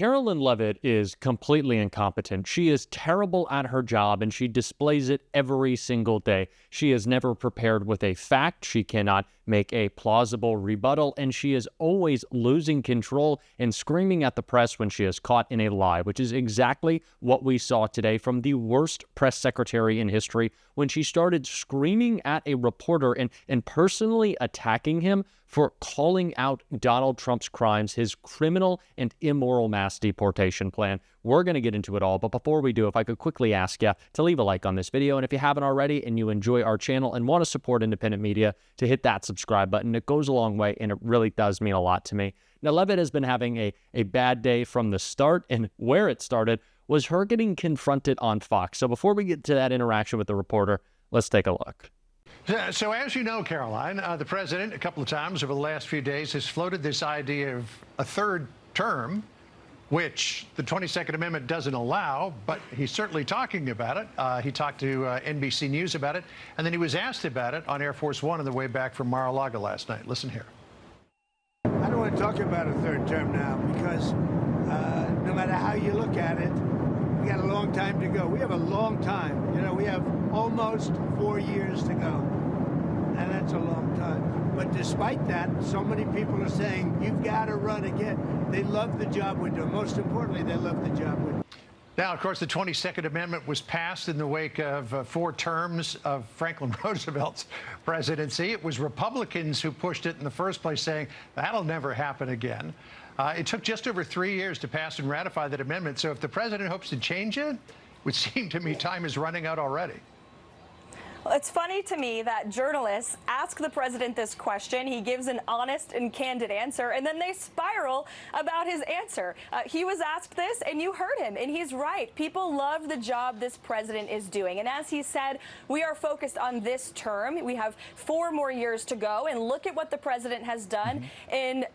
Karoline Leavitt is completely incompetent. She is terrible at her job, and she displays it every single day. She is never prepared with a fact. She cannot make a plausible rebuttal, and she is always losing control and screaming at the press when she is caught in a lie, which is exactly what we saw today from the worst press secretary in history when she started screaming at a reporter and personally attacking him for calling out Donald Trump's crimes, his criminal and immoral mass deportation plan. We're going to get into it all, but before we do, if I could quickly ask you to leave a like on this video, and if you haven't already and you enjoy our channel and want to support independent media, to hit that subscribe button. It goes a long way, and it really does mean a lot to me. Now, Leavitt has been having a bad day from the start, and where it started was her getting confronted on Fox. So before we get to that interaction with the reporter, let's take a look. So as you know, Caroline, the president a couple of times over the last few days has floated this idea of a third term, which the 22nd Amendment doesn't allow, but he's certainly talking about it. He talked to NBC News about it, and then he was asked about it on Air Force One on the way back from Mar-a-Lago last night. Listen here. I don't want to talk about a third term now because no matter how you look at it, we got a long time to go. We have a long time. You know, we have almost 4 years to go, and that's a long time. But despite that, so many people are saying, you've got to run again. They love the job we're doing. Most importantly, they love the job we're doing. Now, of course, the 22nd Amendment was passed in the wake of 4 terms of Franklin Roosevelt's presidency. It was Republicans who pushed it in the first place, saying that'll never happen again. It took just over 3 years to pass and ratify that amendment. So if the president hopes to change it, it would seem to me time is running out already. Well, it's funny to me that journalists ask the president this question, he gives an honest and candid answer, and then they spiral about his answer. He was asked this, and you heard him, and he's right. People love the job this president is doing. And as he said, we are focused on this term. We have 4 more years to go, and look at what the president has done in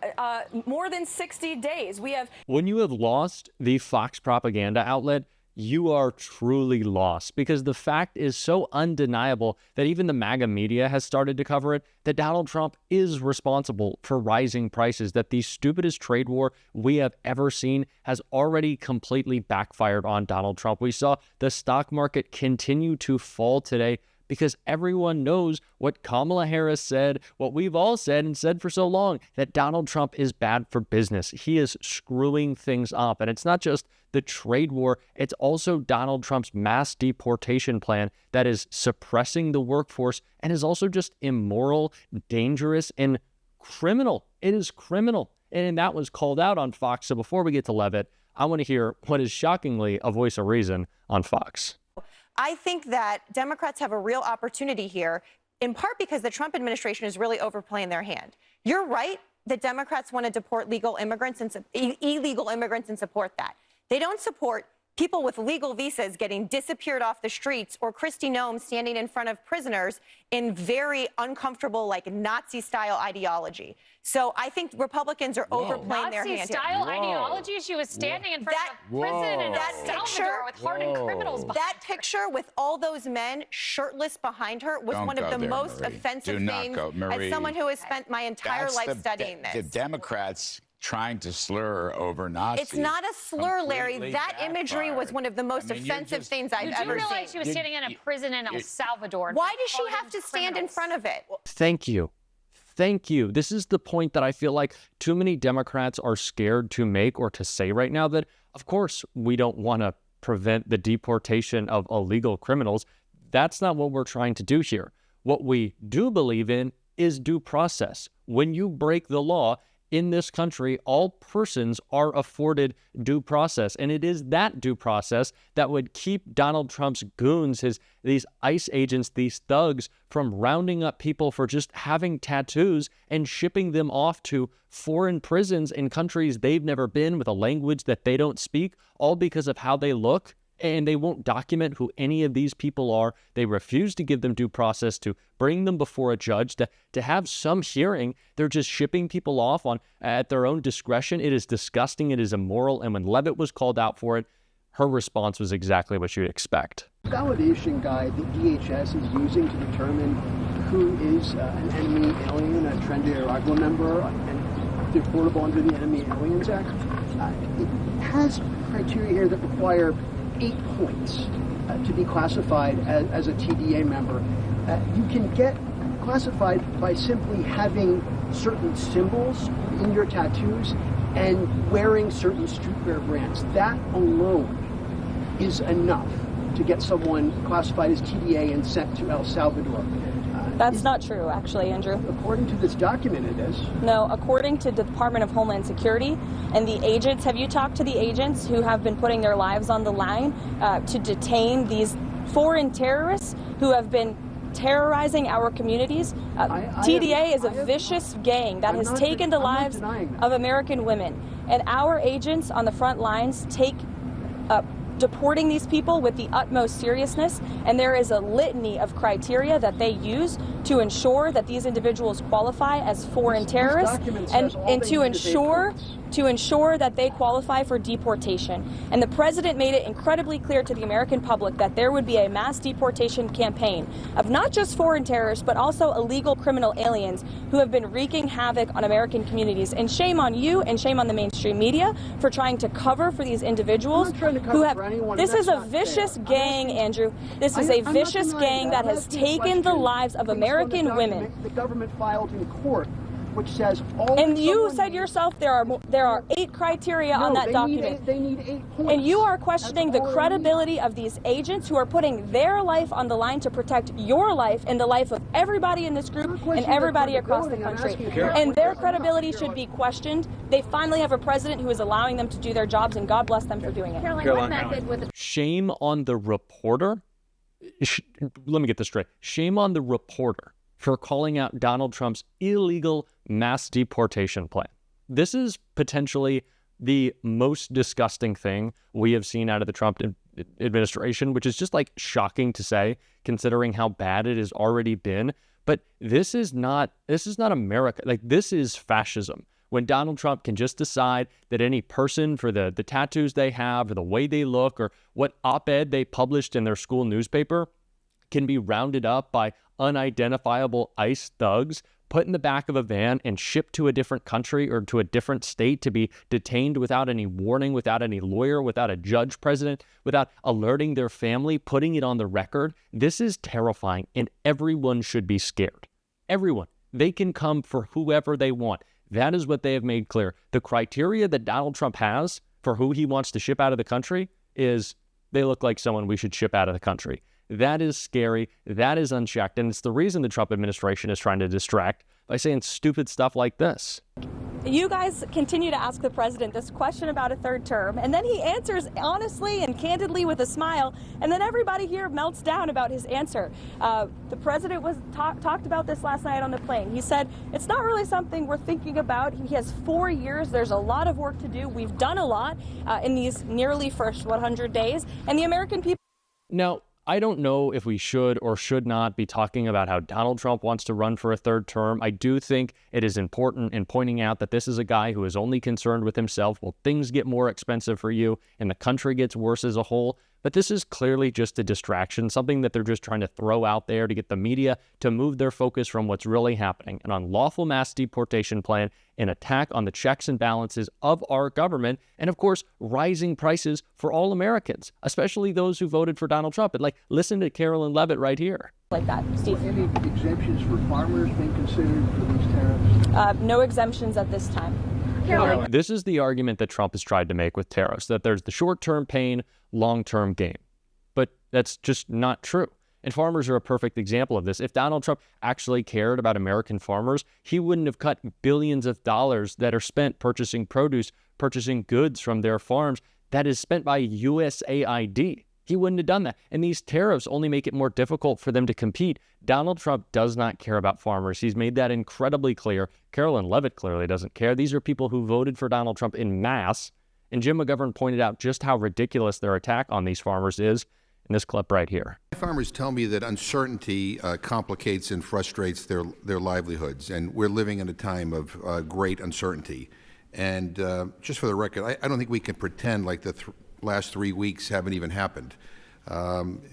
more than 60 days. When you have lost the Fox propaganda outlet, you are truly lost, because the fact is so undeniable that even the MAGA media has started to cover it, that Donald Trump is responsible for rising prices, that the stupidest trade war we have ever seen has already completely backfired on Donald Trump. We saw the stock market continue to fall today because everyone knows what Kamala Harris said, what we've all said and said for so long, that Donald Trump is bad for business. He is screwing things up. And it's not just the trade war, it's also Donald Trump's mass deportation plan that is suppressing the workforce and is also just immoral, dangerous, and criminal. It is criminal. And that was called out on Fox. So before we get to Leavitt, I want to hear what is shockingly a voice of reason on Fox. I think that Democrats have a real opportunity here, in part because the Trump administration is really overplaying their hand. You're right that Democrats want to deport illegal immigrants and support that. They don't support people with legal visas getting disappeared off the streets, or Kristi Noem standing in front of prisoners in very uncomfortable, like Nazi-style ideology. So I think Republicans are overplaying their hand. Nazi-style ideology? She was standing in front of a prison in El Salvador with hardened criminals behind That picture with all those men shirtless behind her was one of the most offensive things as someone who has spent my entire life studying this. The Democrats trying to slur over Nazis. It's not a slur, Larry. That imagery was one of the most offensive things I've ever seen. You do realize she was standing in a prison in El Salvador. Why does she have to stand in front of it? Thank you. Thank you. This is the point that I feel like too many Democrats are scared to make or to say right now, that, of course, we don't want to prevent the deportation of illegal criminals. That's not what we're trying to do here. What we do believe in is due process. When you break the law in this country, all persons are afforded due process. And it is that due process that would keep Donald Trump's goons, these ICE agents, these thugs, from rounding up people for just having tattoos and shipping them off to foreign prisons in countries they've never been, with a language that they don't speak, all because of how they look. And they won't document who any of these people are. They refuse to give them due process, to bring them before a judge, to have some hearing. They're just shipping people off at their own discretion. It is disgusting. It is immoral. And when Leavitt was called out for it, her response was exactly what you'd expect. Validation guide the DHS is using to determine who is an enemy alien, a Tren de Aragua member, and deportable under the Enemy Aliens Act. It has criteria here that require 8 points to be classified as a TDA member. You can get classified by simply having certain symbols in your tattoos and wearing certain streetwear brands. That alone is enough to get someone classified as TDA and sent to El Salvador. That's not true, actually, Andrew. According to this document, it is. No, according to the Department of Homeland Security and the agents, have you talked to the agents who have been putting their lives on the line to detain these foreign terrorists who have been terrorizing our communities? TDA is a vicious gang that has taken the lives of American women. And our agents on the front lines take deporting these people with the utmost seriousness, and there is a litany of criteria that they use to ensure that these individuals qualify as foreign terrorists and to ensure that they qualify for deportation. And the president made it incredibly clear to the American public that there would be a mass deportation campaign of not just foreign terrorists, but also illegal criminal aliens who have been wreaking havoc on American communities. And shame on you and shame on the mainstream media for trying to cover for these individuals who have. This is a vicious gang, Andrew. This is a vicious gang that has taken the lives of American women. The government filed in court, which says all. And you said yourself there are 8 criteria on that document. They need 8 points. And you are questioning the credibility of these agents who are putting their life on the line to protect your life and the life of everybody in this group and everybody across the country. And their credibility should be questioned. They finally have a president who is allowing them to do their jobs, and God bless them for doing it. Shame on the reporter. Let me get this straight. Shame on the reporter for calling out Donald Trump's illegal mass deportation plan. This is potentially the most disgusting thing we have seen out of the Trump administration, which is just like shocking to say, considering how bad it has already been. But this is not America. Like, this is fascism. When Donald Trump can just decide that any person for the tattoos they have or the way they look or what op-ed they published in their school newspaper can be rounded up by unidentifiable ICE thugs, put in the back of a van and shipped to a different country or to a different state to be detained without any warning, without any lawyer, without a judge present, without alerting their family, putting it on the record. This is terrifying, and everyone should be scared. Everyone. They can come for whoever they want. That is what they have made clear. The criteria that Donald Trump has for who he wants to ship out of the country is they look like someone we should ship out of the country. That is scary. That is unchecked. And it's the reason the Trump administration is trying to distract by saying stupid stuff like this. You guys continue to ask the president this question about a third term, and then he answers honestly and candidly with a smile, and then everybody here melts down about his answer. The president talked about this last night on the plane. He said, it's not really something we're thinking about. He has 4 years. There's a lot of work to do. We've done a lot in these nearly first 100 days, and the American people. Now, I don't know if we should or should not be talking about how Donald Trump wants to run for a third term. I do think it is important in pointing out that this is a guy who is only concerned with himself. Well, things get more expensive for you and the country gets worse as a whole. But this is clearly just a distraction, something that they're just trying to throw out there to get the media to move their focus from what's really happening. An unlawful mass deportation plan, an attack on the checks and balances of our government, and of course, rising prices for all Americans, especially those who voted for Donald Trump. And listen to Karoline Leavitt right here. Like that, Steve. Any exemptions for farmers being considered for these tariffs? No exemptions at this time. This is the argument that Trump has tried to make with tariffs, that there's the short-term pain, long-term gain. But that's just not true. And farmers are a perfect example of this. If Donald Trump actually cared about American farmers, he wouldn't have cut billions of dollars that are spent purchasing produce, purchasing goods from their farms that is spent by USAID. He wouldn't have done that. And these tariffs only make it more difficult for them to compete. Donald Trump does not care about farmers. He's made that incredibly clear. Karoline Leavitt clearly doesn't care. These are people who voted for Donald Trump in mass. And Jim McGovern pointed out just how ridiculous their attack on these farmers is in this clip right here. Farmers tell me that uncertainty complicates and frustrates their livelihoods. And we're living in a time of great uncertainty. And just for the record, I don't think we can pretend like the last 3 weeks haven't even happened.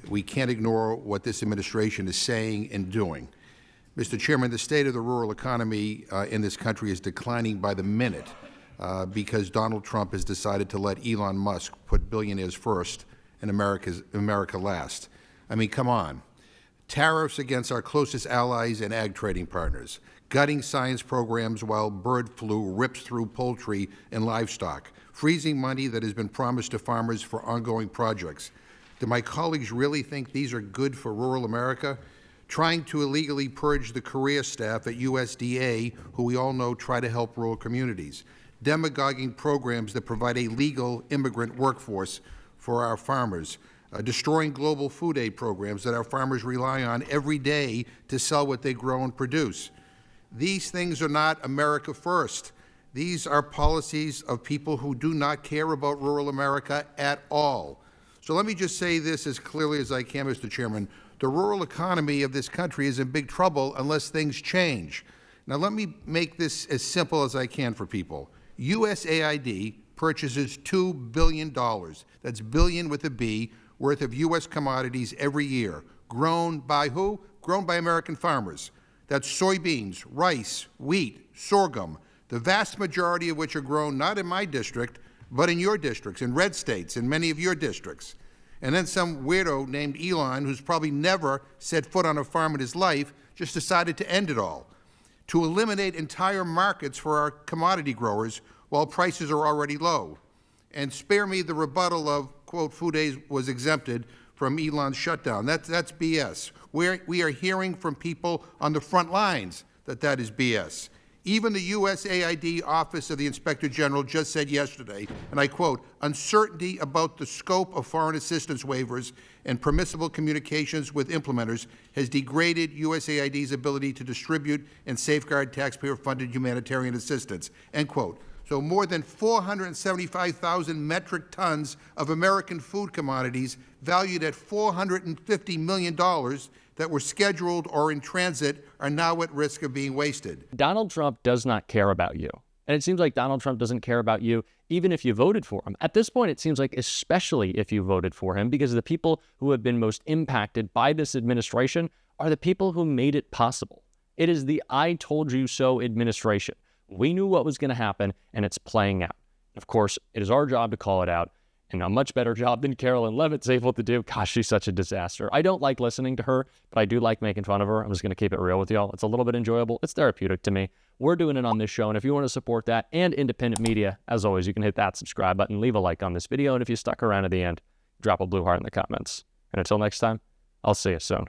We can't ignore what this administration is saying and doing. Mr. Chairman, the state of the rural economy in this country is declining by the minute because Donald Trump has decided to let Elon Musk put billionaires first and America last. I mean, come on. Tariffs against our closest allies and ag trading partners, gutting science programs while bird flu rips through poultry and livestock, freezing money that has been promised to farmers for ongoing projects. Do my colleagues really think these are good for rural America? Trying to illegally purge the career staff at USDA, who we all know try to help rural communities, demagoguing programs that provide a legal immigrant workforce for our farmers, destroying global food aid programs that our farmers rely on every day to sell what they grow and produce. These things are not America first. These are policies of people who do not care about rural America at all. So let me just say this as clearly as I can, Mr. Chairman. The rural economy of this country is in big trouble unless things change. Now, let me make this as simple as I can for people. USAID purchases $2 billion, that's billion with a B, worth of U.S. commodities every year. Grown by who? Grown by American farmers. That's soybeans, rice, wheat, sorghum, the vast majority of which are grown not in my district, but in your districts, in red states, in many of your districts. And then some weirdo named Elon, who's probably never set foot on a farm in his life, just decided to end it all, to eliminate entire markets for our commodity growers while prices are already low. And spare me the rebuttal of, quote, food aid was exempted from Elon's shutdown. That's BS. We are hearing from people on the front lines that is BS. Even the USAID Office of the Inspector General just said yesterday, and I quote, uncertainty about the scope of foreign assistance waivers and permissible communications with implementers has degraded USAID's ability to distribute and safeguard taxpayer-funded humanitarian assistance, end quote. So more than 475,000 metric tons of American food commodities valued at $450 million that were scheduled or in transit are now at risk of being wasted. Donald Trump does not care about you. And it seems like Donald Trump doesn't care about you even if you voted for him. At this point, it seems like especially if you voted for him, because the people who have been most impacted by this administration are the people who made it possible. It is the I told you so administration. We knew what was going to happen, and it's playing out. Of course, it is our job to call it out, and a much better job than Karoline Leavitt's able to do. Gosh, she's such a disaster. I don't like listening to her, but I do like making fun of her. I'm just going to keep it real with y'all. It's a little bit enjoyable. It's therapeutic to me. We're doing it on this show, and if you want to support that and independent media, as always, you can hit that subscribe button, leave a like on this video, and if you stuck around to the end, drop a blue heart in the comments. And until next time, I'll see you soon.